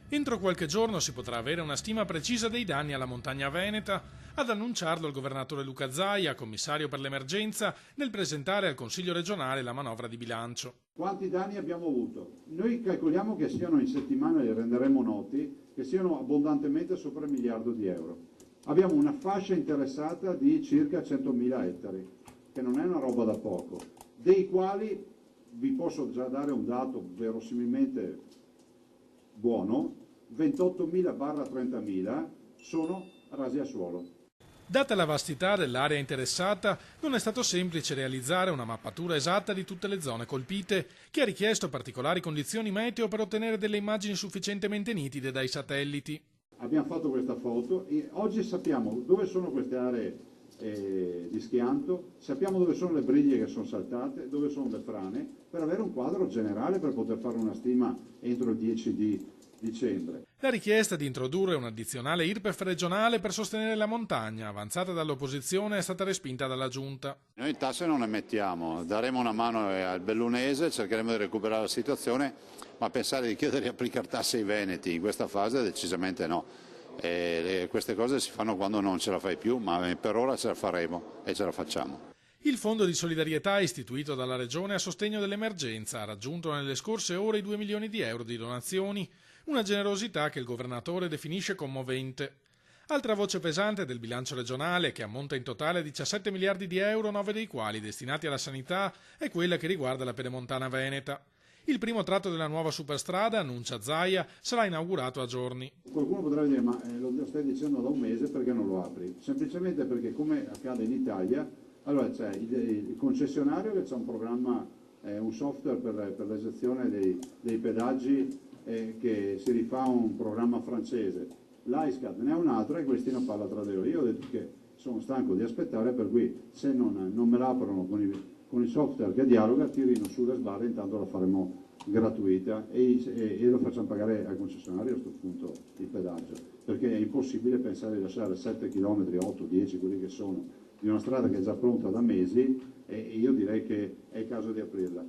Entro qualche giorno si potrà avere una stima precisa dei danni alla montagna veneta, ad annunciarlo il governatore Luca Zaia, commissario per l'emergenza, nel presentare al Consiglio regionale la manovra di bilancio. Quanti danni abbiamo avuto? Noi calcoliamo che siano in settimana, li renderemo noti, che siano abbondantemente sopra il miliardo di euro. Abbiamo una fascia interessata di circa 100.000 ettari, che non è una roba da poco, dei quali vi posso già dare un dato verosimilmente buono: 28.000/30.000 sono rasi a suolo. Data la vastità dell'area interessata, non è stato semplice realizzare una mappatura esatta di tutte le zone colpite, che ha richiesto particolari condizioni meteo per ottenere delle immagini sufficientemente nitide dai satelliti. Abbiamo fatto questa foto e oggi sappiamo dove sono queste aree di schianto, sappiamo dove sono le briglie che sono saltate, dove sono le frane, per avere un quadro generale per poter fare una stima entro il 10 di dicembre. La richiesta di introdurre un'addizionale IRPEF regionale per sostenere la montagna, avanzata dall'opposizione, è stata respinta dalla Giunta. Noi tasse non ne mettiamo, daremo una mano al bellunese, cercheremo di recuperare la situazione, ma pensare di chiedere di applicare tasse ai veneti in questa fase decisamente no. Queste cose si fanno quando non ce la fai più, ma per ora ce la faremo e ce la facciamo. Il fondo di solidarietà istituito dalla Regione a sostegno dell'emergenza ha raggiunto nelle scorse ore i 2 milioni di euro di donazioni, una generosità che il governatore definisce commovente. Altra voce pesante del bilancio regionale, che ammonta in totale a 17 miliardi di euro, 9 dei quali destinati alla sanità, è quella che riguarda la pedemontana veneta. Il primo tratto della nuova superstrada, annuncia Zaia, sarà inaugurato a giorni. Qualcuno potrebbe dire: ma lo stai dicendo da un mese, perché non lo apri? Semplicemente perché, come accade in Italia, allora c'è il concessionario che c'è un programma, un software per l'esecuzione dei pedaggi che si rifà a un programma francese. L'AISCAT ne ha un altro e questi non parla tra di loro. Io ho detto che sono stanco di aspettare, per cui se non me l'aprono con il software che dialoga, tirino sulle sbarre, intanto la faremo gratuita e lo facciamo pagare al concessionario a questo punto il pedaggio, perché è impossibile pensare di lasciare 7 km, 8, 10, quelli che sono, di una strada che è già pronta da mesi, e io direi che è il caso di aprirla.